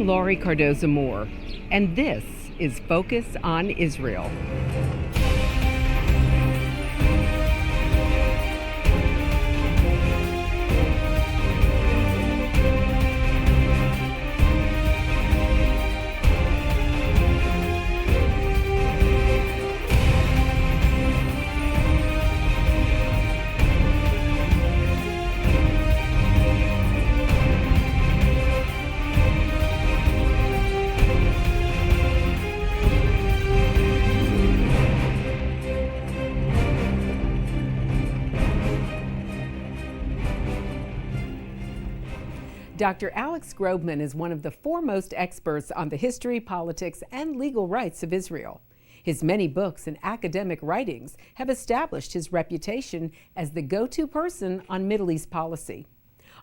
I'm Laurie Cardoza-Moore, and this is Focus on Israel. Dr. Alex Grobman is one of the foremost experts on the history, politics, and legal rights of Israel. His many books and academic writings have established his reputation as the go-to person on Middle East policy.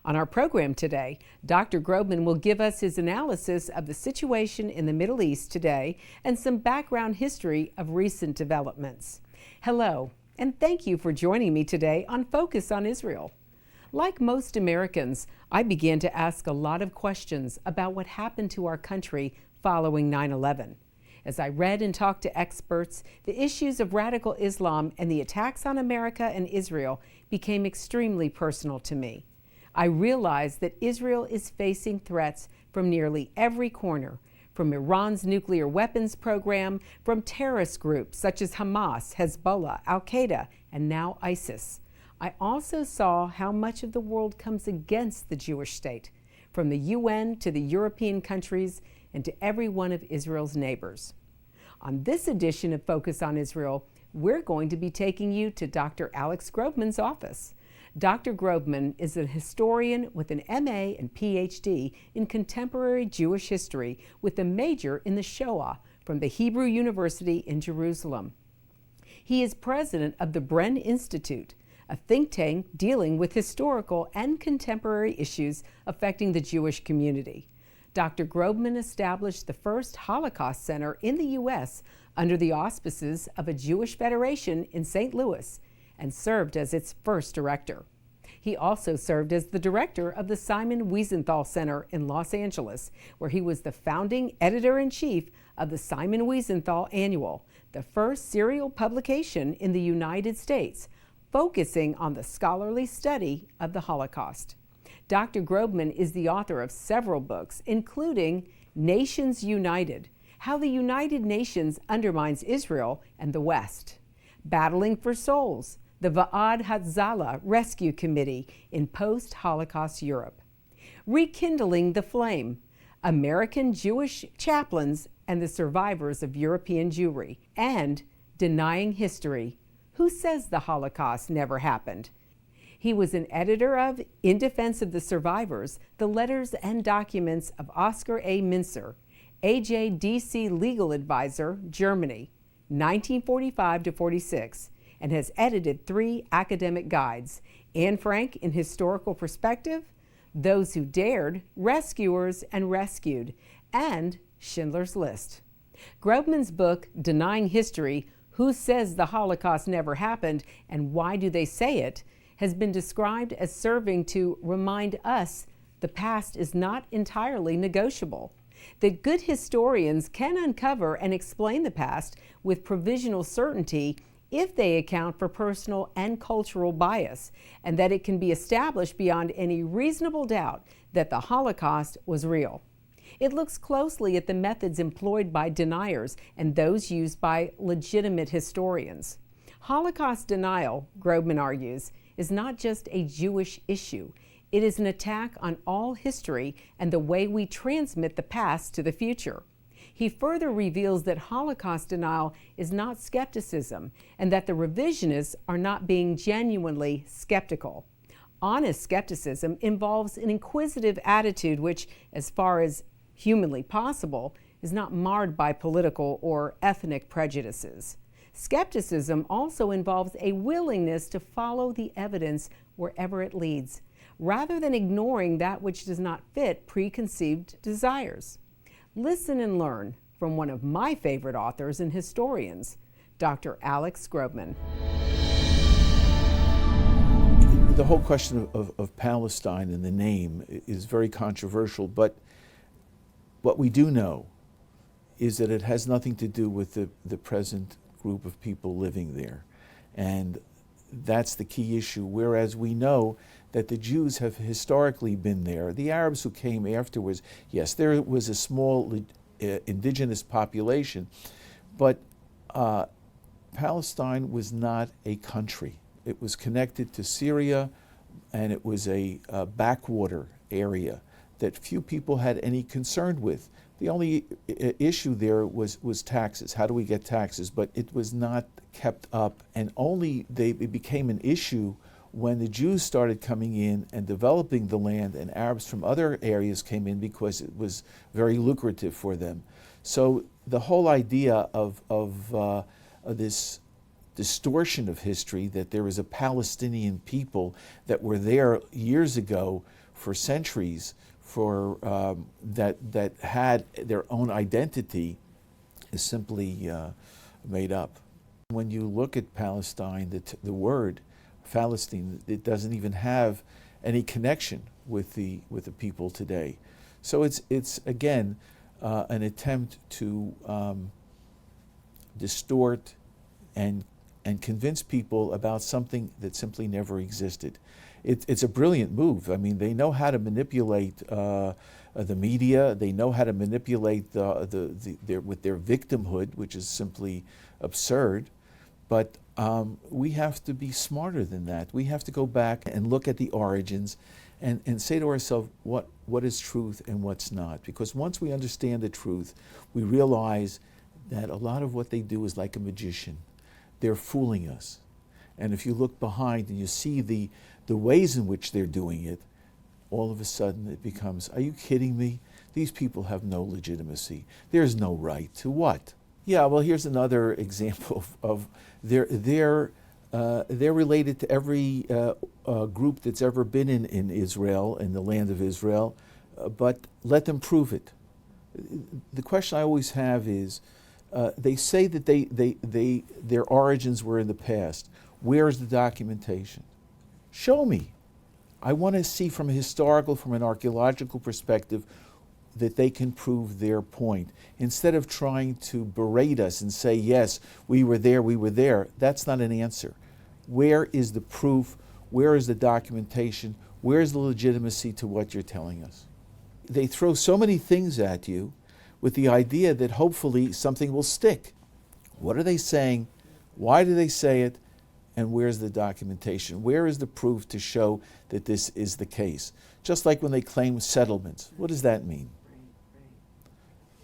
On our program today, Dr. Grobman will give us his analysis of the situation in the Middle East today and some background history of recent developments. Hello, and thank you for joining me today on Focus on Israel. Like most Americans, I began to ask a lot of questions about what happened to our country following 9/11. As I read and talked to experts, the issues of radical Islam and the attacks on America and Israel became extremely personal to me. I realized that Israel is facing threats from nearly every corner, from Iran's nuclear weapons program, from terrorist groups such as Hamas, Hezbollah, Al-Qaeda, and now ISIS. I also saw how much of the world comes against the Jewish state, from the UN to the European countries and to every one of Israel's neighbors. On this edition of Focus on Israel, we're going to be taking you to Dr. Alex Grobman's office. Dr. Grobman is a historian with an MA and Ph.D. in contemporary Jewish history with a major in the Shoah from the Hebrew University in Jerusalem. He is president of the Bren Institute, a think tank dealing with historical and contemporary issues affecting the Jewish community. Dr. Grobman established the first Holocaust Center in the U.S. under the auspices of a Jewish federation in St. Louis and served as its first director. He also served as the director of the Simon Wiesenthal Center in Los Angeles, where he was the founding editor-in-chief of the Simon Wiesenthal Annual, the first serial publication in the United States, focusing on the scholarly study of the Holocaust. Dr. Grobman is the author of several books, including Nations United: How the United Nations Undermines Israel and the West, Battling for Souls: The Va'ad Hatzalah Rescue Committee in Post-Holocaust Europe, Rekindling the Flame: American Jewish Chaplains and the Survivors of European Jewry, and Denying History: Who Says the Holocaust Never Happened? He was an editor of In Defense of the Survivors, the letters and documents of Oscar A. Mincer, AJDC Legal Advisor, Germany, 1945 to 46, and has edited 3 academic guides: Anne Frank in Historical Perspective, Those Who Dared, Rescuers and Rescued, and Schindler's List. Grobman's book, Denying History: Who Says the Holocaust Never Happened and Why Do They Say It?, has been described as serving to remind us the past is not entirely negotiable, that good historians can uncover and explain the past with provisional certainty if they account for personal and cultural bias, and that it can be established beyond any reasonable doubt that the Holocaust was real. It looks closely at the methods employed by deniers and those used by legitimate historians. Holocaust denial, Grobman argues, is not just a Jewish issue. It is an attack on all history and the way we transmit the past to the future. He further reveals that Holocaust denial is not skepticism and that the revisionists are not being genuinely skeptical. Honest skepticism involves an inquisitive attitude which, as far as humanly possible, is not marred by political or ethnic prejudices. Skepticism also involves a willingness to follow the evidence wherever it leads, rather than ignoring that which does not fit preconceived desires. Listen and learn from one of my favorite authors and historians, Dr. Alex Grobman. The whole question of Palestine and the name is very controversial, but What we do know is that it has nothing to do with the present group of people living there. And that's the key issue, whereas we know that the Jews have historically been there. The Arabs who came afterwards, yes, there was a small indigenous population, but Palestine was not a country. It was connected to Syria, and it was a backwater area that few people had any concern with. The only issue there was taxes. How do we get taxes? But it was not kept up, and only it became an issue when the Jews started coming in and developing the land, and Arabs from other areas came in because it was very lucrative for them. So the whole idea of this distortion of history, that there was a Palestinian people that were there years ago for centuries, for that had their own identity, is simply made up. When you look at Palestine, the word Palestine, it doesn't even have any connection with the people today. So it's again an attempt to distort and convince people about something that simply never existed. It's a brilliant move. I mean, they know how to manipulate the media. They know how to manipulate with their victimhood, which is simply absurd. But we have to be smarter than that. We have to go back and look at the origins and say to ourselves what is truth and what's not. Because once we understand the truth, we realize that a lot of what they do is like a magician. They're fooling us. And if you look behind and you see the ways in which they're doing it, all of a sudden it becomes, are you kidding me? These people have no legitimacy. There's no right to what? Yeah, well, here's another example of they're related to every group that's ever been in Israel, in the land of Israel, but let them prove it. The question I always have is, they say that their origins were in the past. Where's the documentation? Show me. I want to see from an archaeological perspective, that they can prove their point. Instead of trying to berate us and say, yes, we were there, that's not an answer. Where is the proof? Where is the documentation? Where is the legitimacy to what you're telling us? They throw so many things at you with the idea that hopefully something will stick. What are they saying? Why do they say it? And where's the documentation? Where is the proof to show that this is the case? Just like when they claim settlements. What does that mean?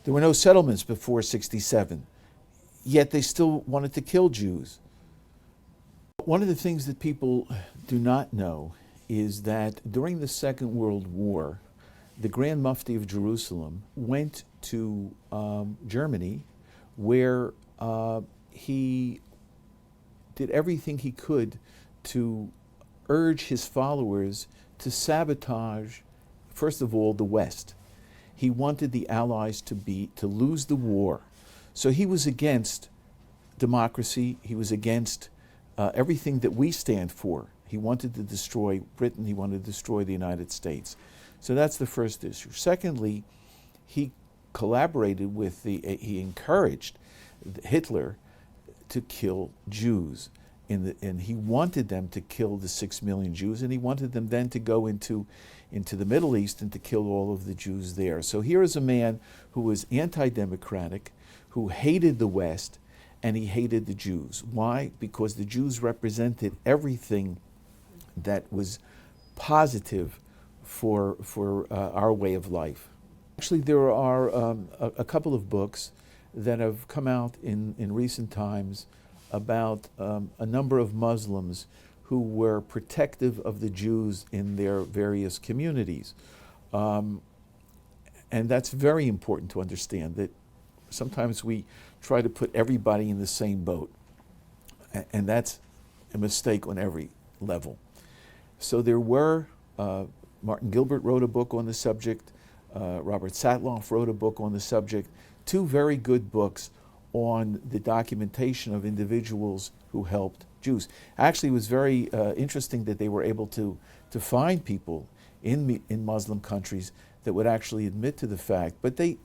There were no settlements before 1967, yet they still wanted to kill Jews. One of the things that people do not know is that during the Second World War, the Grand Mufti of Jerusalem went to Germany, where he did everything he could to urge his followers to sabotage, first of all, the West. He wanted the Allies to lose the war. So he was against democracy. He was against everything that we stand for. He wanted to destroy Britain. He wanted to destroy the United States. So that's the first issue. Secondly, he collaborated with he encouraged Hitler to kill Jews. And he wanted them to kill the 6 million Jews, and he wanted them then to go into the Middle East and to kill all of the Jews there. So here is a man who was anti-democratic, who hated the West, and he hated the Jews. Why? Because the Jews represented everything that was positive for our way of life. Actually, there are a couple of books that have come out in recent times about a number of Muslims who were protective of the Jews in their various communities. And that's very important to understand, that sometimes we try to put everybody in the same boat, and that's a mistake on every level. So there were, Martin Gilbert wrote a book on the subject, Robert Satloff wrote a book on the subject, two very good books on the documentation of individuals who helped Jews. Actually, it was very interesting that they were able to find people in Muslim countries that would actually admit to the fact, but they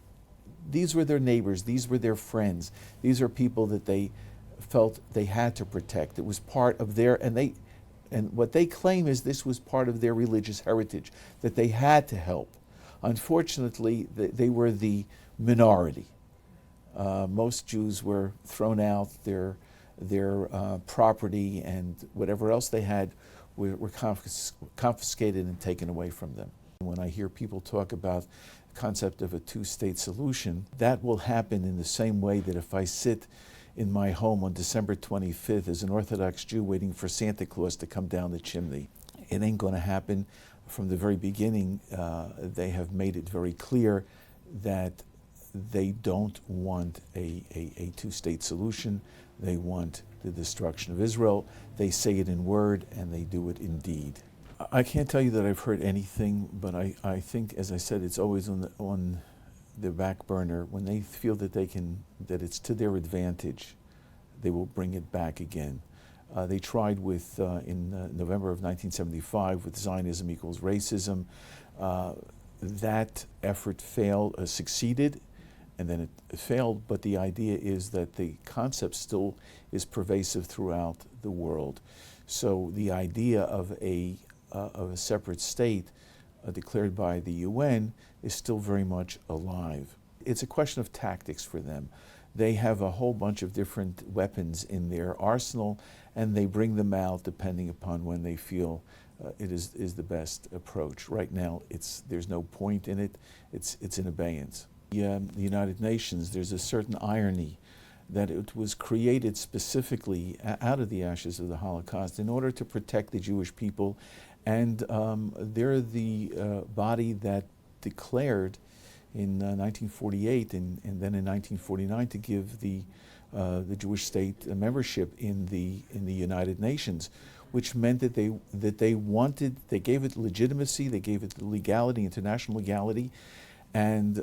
these were their neighbors, these were their friends, these are people that they felt they had to protect. It was part of their, and what they claim is this was part of their religious heritage, that they had to help. Unfortunately, they were the minority. Most Jews were thrown out, their property and whatever else they had were confiscated and taken away from them. When I hear people talk about the concept of a two-state solution, that will happen in the same way that if I sit in my home on December 25th as an Orthodox Jew waiting for Santa Claus to come down the chimney. It ain't going to happen. From the very beginning, they have made it very clear that they don't want a two-state solution. They want the destruction of Israel. They say it in word and they do it in deed. I can't tell you that I've heard anything, but I think, as I said, it's always on the back burner. When they feel that that it's to their advantage, they will bring it back again. They tried with, in November of 1975 with Zionism equals racism. That effort succeeded, and then it failed, but the idea is that the concept still is pervasive throughout the world. So the idea of a separate state declared by the UN is still very much alive. It's a question of tactics for them. They have a whole bunch of different weapons in their arsenal, and they bring them out depending upon when they feel it is the best approach. Right now, there's no point in it. It's in abeyance. The United Nations, there's a certain irony that it was created specifically out of the ashes of the Holocaust in order to protect the Jewish people, and they're the body that declared in 1948 and then in 1949 to give the Jewish state membership in the United Nations, which meant that they gave it legitimacy, they gave it legality, international legality, and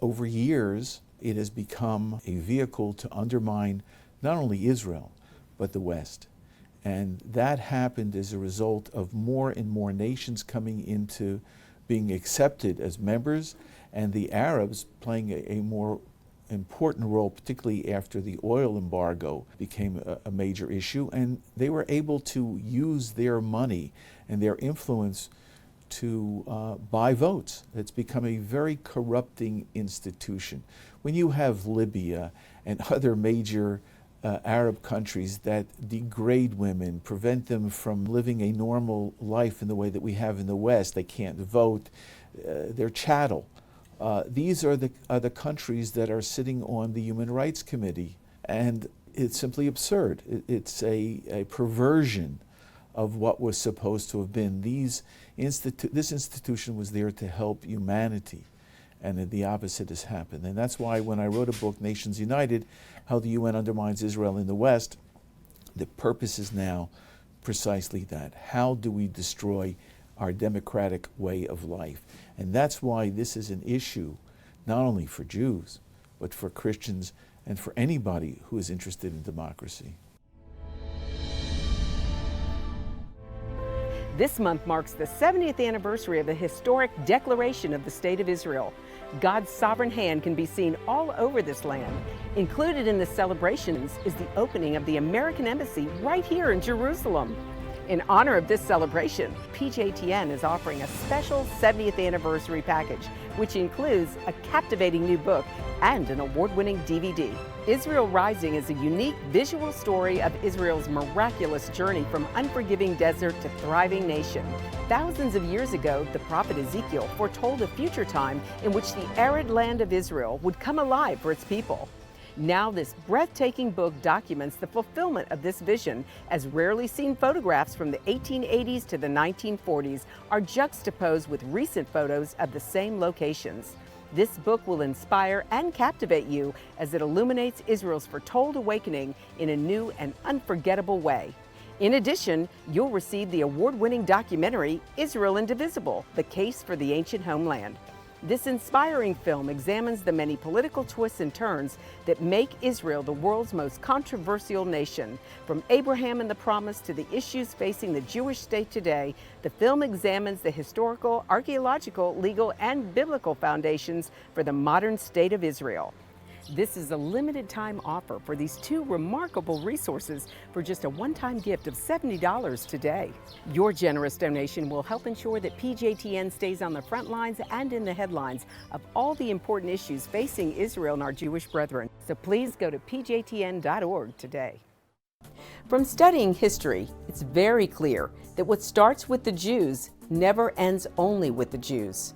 over years it has become a vehicle to undermine not only Israel but the West. And that happened as a result of more and more nations coming into being accepted as members, and the Arabs playing a more important role, particularly after the oil embargo became a major issue, and they were able to use their money and their influence to buy votes. It's become a very corrupting institution. When you have Libya and other major Arab countries that degrade women, prevent them from living a normal life in the way that we have in the West, they can't vote, they're chattel. These are the countries that are sitting on the Human Rights Committee, and it's simply absurd. It's a perversion of what was supposed to have been. This institution was there to help humanity, and the opposite has happened. And that's why when I wrote a book, Nations United, How the UN Undermines Israel in the West, the purpose is now precisely that. How do we destroy our democratic way of life? And that's why this is an issue not only for Jews, but for Christians and for anybody who is interested in democracy. This month marks the 70th anniversary of the historic Declaration of the State of Israel. God's sovereign hand can be seen all over this land. Included in the celebrations is the opening of the American Embassy right here in Jerusalem. In honor of this celebration, PJTN is offering a special 70th anniversary package, which includes a captivating new book and an award-winning DVD. Israel Rising is a unique visual story of Israel's miraculous journey from unforgiving desert to thriving nation. Thousands of years ago, the prophet Ezekiel foretold a future time in which the arid land of Israel would come alive for its people. Now this breathtaking book documents the fulfillment of this vision, as rarely seen photographs from the 1880s to the 1940s are juxtaposed with recent photos of the same locations. This book will inspire and captivate you as it illuminates Israel's foretold awakening in a new and unforgettable way. In addition, you'll receive the award-winning documentary, Israel Indivisible, The Case for the Ancient Homeland. This inspiring film examines the many political twists and turns that make Israel the world's most controversial nation. From Abraham and the Promise to the issues facing the Jewish state today, the film examines the historical, archaeological, legal, and biblical foundations for the modern state of Israel. This is a limited time offer for these two remarkable resources for just a one-time gift of $70 today. Your generous donation will help ensure that PJTN stays on the front lines and in the headlines of all the important issues facing Israel and our Jewish brethren. So please go to pjtn.org today. From studying history, it's very clear that what starts with the Jews never ends only with the Jews.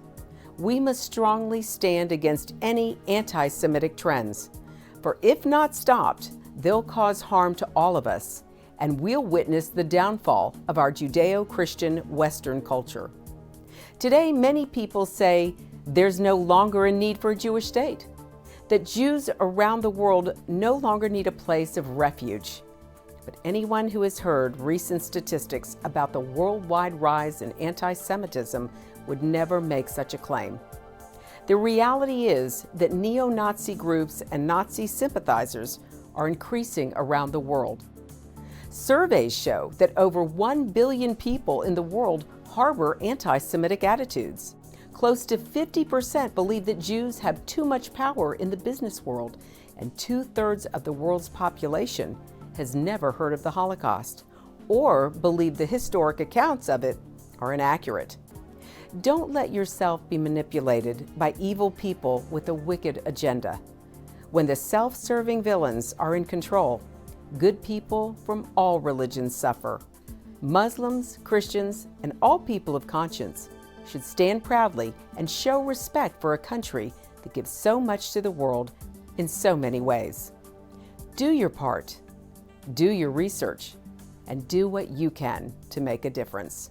We must strongly stand against any anti-Semitic trends, for if not stopped, they'll cause harm to all of us, and we'll witness the downfall of our Judeo-Christian Western culture. Today, many people say there's no longer a need for a Jewish state, that Jews around the world no longer need a place of refuge. But anyone who has heard recent statistics about the worldwide rise in anti-Semitism would never make such a claim. The reality is that neo-Nazi groups and Nazi sympathizers are increasing around the world. Surveys show that over 1 billion people in the world harbor anti-Semitic attitudes. Close to 50% believe that Jews have too much power in the business world, and 2/3 of the world's population has never heard of the Holocaust or believe the historic accounts of it are inaccurate. Don't let yourself be manipulated by evil people with a wicked agenda. When the self-serving villains are in control, good people from all religions suffer. Muslims, Christians, and all people of conscience should stand proudly and show respect for a country that gives so much to the world in so many ways. Do your part, do your research, and do what you can to make a difference.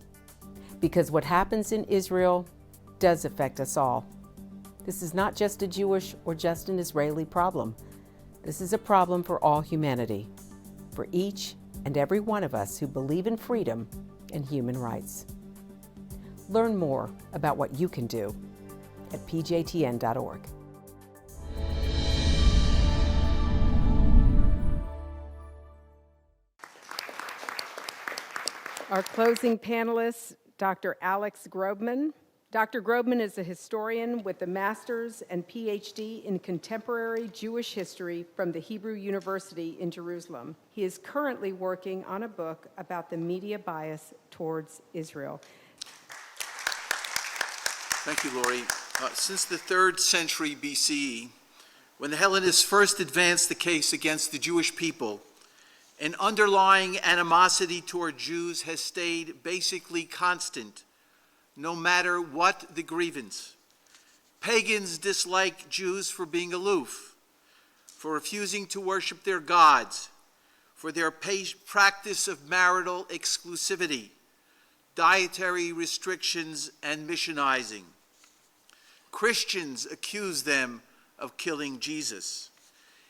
Because what happens in Israel does affect us all. This is not just a Jewish or just an Israeli problem. This is a problem for all humanity, for each and every one of us who believe in freedom and human rights. Learn more about what you can do at pjtn.org. Our closing panelist, Dr. Alex Grobman. Dr. Grobman is a historian with a master's and PhD in contemporary Jewish history from the Hebrew University in Jerusalem. He is currently working on a book about the media bias towards Israel. Thank you, Lori. Since the 3rd century BCE, when the Hellenists first advanced the case against the Jewish people, an underlying animosity toward Jews has stayed basically constant, no matter what the grievance. Pagans dislike Jews for being aloof, for refusing to worship their gods, for their practice of marital exclusivity, dietary restrictions, and missionizing. Christians accuse them of killing Jesus.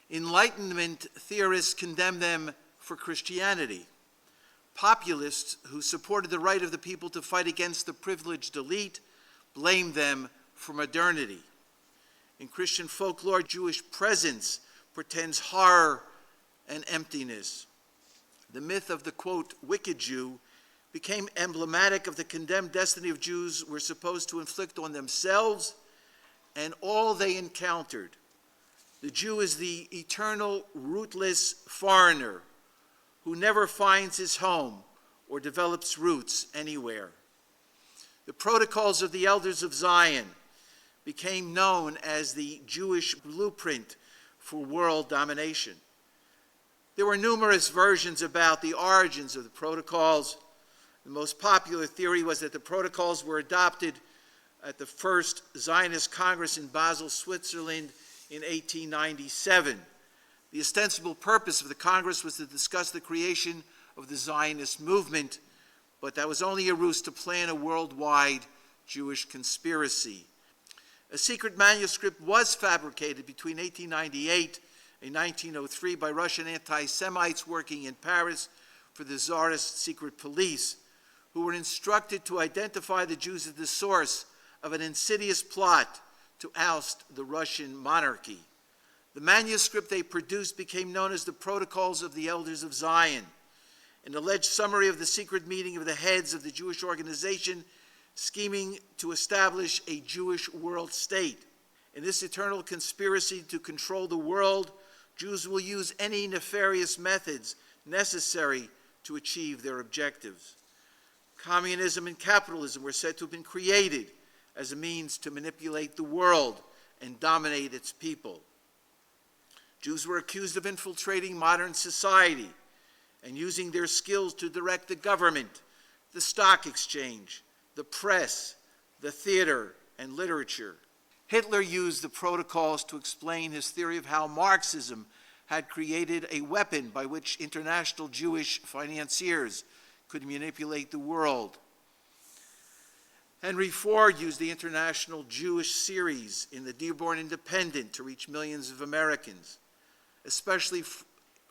Enlightenment theorists condemn them for Christianity. Populists who supported the right of the people to fight against the privileged elite blame them for modernity. In Christian folklore, Jewish presence portends horror and emptiness. The myth of the, quote, wicked Jew became emblematic of the condemned destiny of Jews were supposed to inflict on themselves and all they encountered. The Jew is the eternal, rootless foreigner who never finds his home or develops roots anywhere. The protocols of the elders of Zion became known as the Jewish blueprint for world domination. There were numerous versions about the origins of the protocols. The most popular theory was that the protocols were adopted at the first Zionist Congress in Basel, Switzerland in 1897. The ostensible purpose of the Congress was to discuss the creation of the Zionist movement, but that was only a ruse to plan a worldwide Jewish conspiracy. A secret manuscript was fabricated between 1898 and 1903 by Russian anti-Semites working in Paris for the Tsarist secret police, who were instructed to identify the Jews as the source of an insidious plot to oust the Russian monarchy. The manuscript they produced became known as the Protocols of the Elders of Zion, an alleged summary of the secret meeting of the heads of the Jewish organization scheming to establish a Jewish world state. In this eternal conspiracy to control the world, Jews will use any nefarious methods necessary to achieve their objectives. Communism and capitalism were said to have been created as a means to manipulate the world and dominate its people. Jews were accused of infiltrating modern society and using their skills to direct the government, the stock exchange, the press, the theater, and literature. Hitler used the protocols to explain his theory of how Marxism had created a weapon by which international Jewish financiers could manipulate the world. Henry Ford used the International Jewish Series in the Dearborn Independent to reach millions of Americans, especially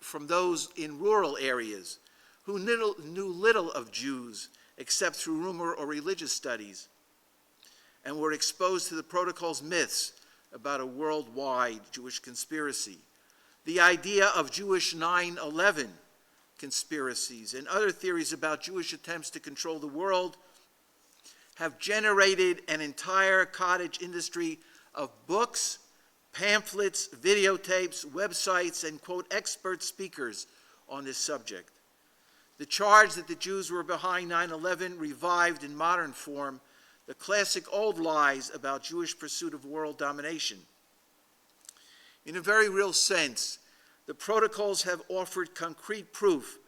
from those in rural areas who knew little of Jews except through rumor or religious studies, and were exposed to the protocol's myths about a worldwide Jewish conspiracy. The idea of Jewish 9/11 conspiracies and other theories about Jewish attempts to control the world have generated an entire cottage industry of books, pamphlets, videotapes, websites, and, quote, expert speakers on this subject. The charge that the Jews were behind 9/11 revived in modern form the classic old lies about Jewish pursuit of world domination. In a very real sense, the protocols have offered concrete proof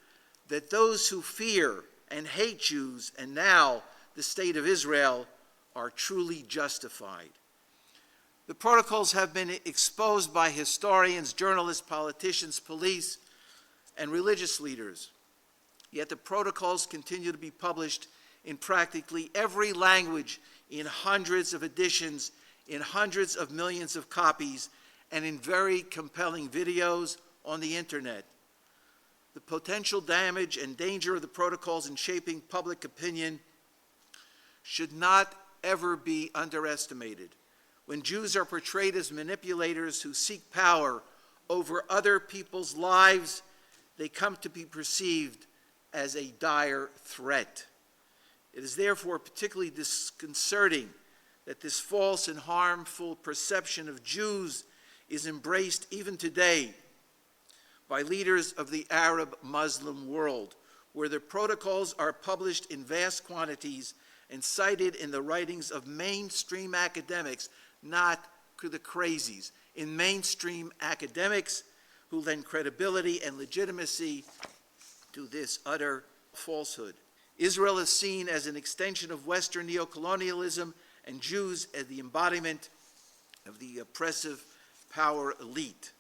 that those who fear and hate Jews, and now the state of Israel, are truly justified. The protocols have been exposed by historians, journalists, politicians, police, and religious leaders. Yet the protocols continue to be published in practically every language, in hundreds of editions, in hundreds of millions of copies, and in very compelling videos on the internet. The potential damage and danger of the protocols in shaping public opinion should not ever be underestimated. When Jews are portrayed as manipulators who seek power over other people's lives, they come to be perceived as a dire threat. It is therefore particularly disconcerting that this false and harmful perception of Jews is embraced even today by leaders of the Arab Muslim world, where the protocols are published in vast quantities and cited in the writings of mainstream academics, not the crazies, in mainstream academics who lend credibility and legitimacy to this utter falsehood. Israel is seen as an extension of Western neocolonialism, and Jews as the embodiment of the oppressive power elite.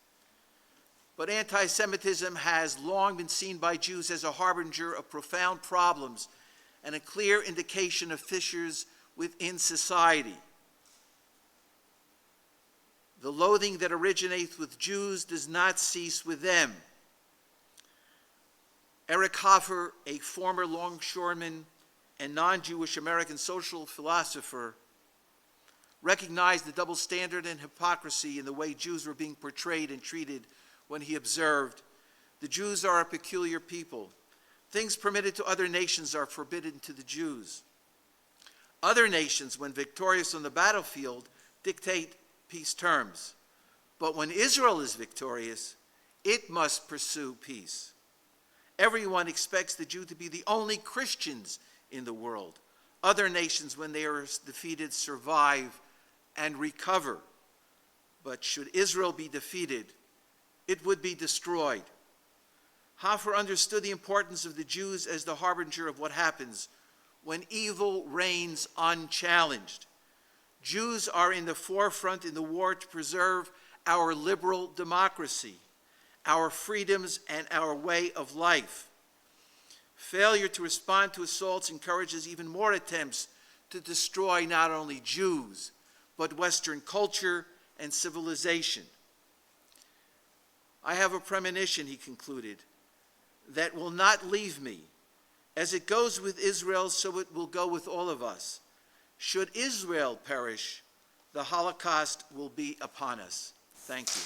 But anti-Semitism has long been seen by Jews as a harbinger of profound problems and a clear indication of fissures within society. The loathing that originates with Jews does not cease with them. Eric Hoffer, a former longshoreman and non-Jewish American social philosopher, recognized the double standard and hypocrisy in the way Jews were being portrayed and treated when he observed, "The Jews are a peculiar people. Things permitted to other nations are forbidden to the Jews. Other nations, when victorious on the battlefield, dictate peace terms. But when Israel is victorious, it must pursue peace. Everyone expects the Jew to be the only Christians in the world. Other nations, when they are defeated, survive and recover. But should Israel be defeated, it would be destroyed." Hoffer understood the importance of the Jews as the harbinger of what happens when evil reigns unchallenged. Jews are in the forefront in the war to preserve our liberal democracy, our freedoms, and our way of life. Failure to respond to assaults encourages even more attempts to destroy not only Jews, but Western culture and civilization. "I have a premonition," he concluded, "that will not leave me. As it goes with Israel, so it will go with all of us. Should Israel perish, the Holocaust will be upon us. Thank you.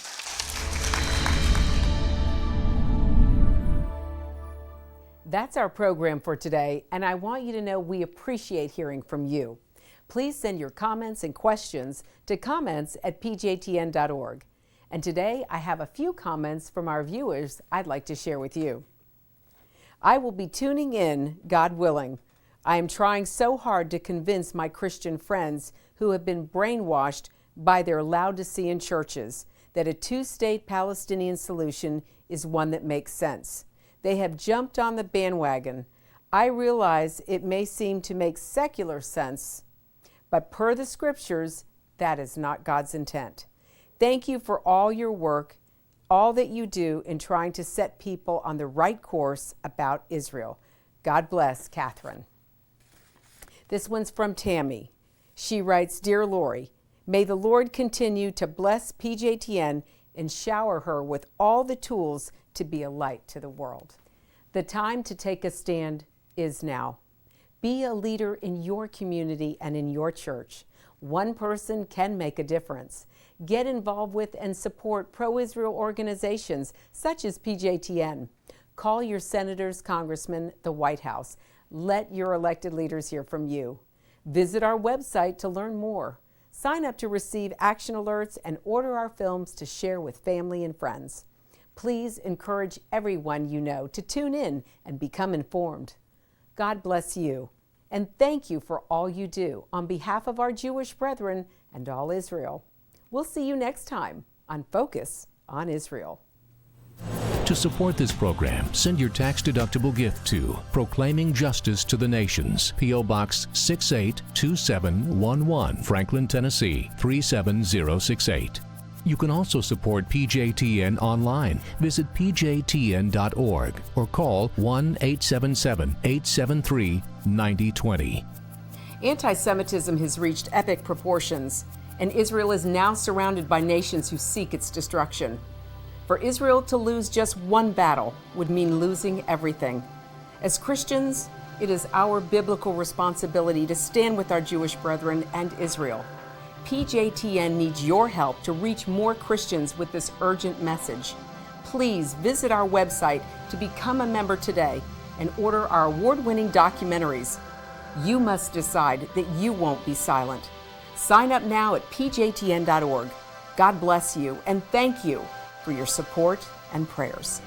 That's our program for today, and I want you to know we appreciate hearing from you. Please send your comments and questions to comments@pjtn.org. And today I have a few comments from our viewers I'd like to share with you. I will be tuning in, God willing. I am trying so hard to convince my Christian friends who have been brainwashed by their Laodicean churches that a two-state Palestinian solution is one that makes sense. They have jumped on the bandwagon. I realize it may seem to make secular sense, but per the scriptures, that is not God's intent. Thank you for all your work, all that you do in trying to set people on the right course about Israel. God bless, Catherine. This one's from Tammy. She writes, Dear Lori, may the Lord continue to bless PJTN and shower her with all the tools to be a light to the world. The time to take a stand is now. Be a leader in your community and in your church. One person can make a difference. Get involved with and support pro-Israel organizations such as PJTN. Call your senators, congressmen, the White House. Let your elected leaders hear from you. Visit our website to learn more. Sign up to receive action alerts and order our films to share with family and friends. Please encourage everyone you know to tune in and become informed. God bless you, and thank you for all you do on behalf of our Jewish brethren and all Israel. We'll see you next time on Focus on Israel. To support this program, send your tax-deductible gift to Proclaiming Justice to the Nations, P.O. Box 682711, Franklin, Tennessee 37068. You can also support PJTN online. Visit pjtn.org or call 1-877-873-9020. Anti-Semitism has reached epic proportions, and Israel is now surrounded by nations who seek its destruction. For Israel to lose just one battle would mean losing everything. As Christians, it is our biblical responsibility to stand with our Jewish brethren and Israel. PJTN needs your help to reach more Christians with this urgent message. Please visit our website to become a member today and order our award-winning documentaries. You must decide that you won't be silent. Sign up now at pjtn.org. God bless you and thank you for your support and prayers.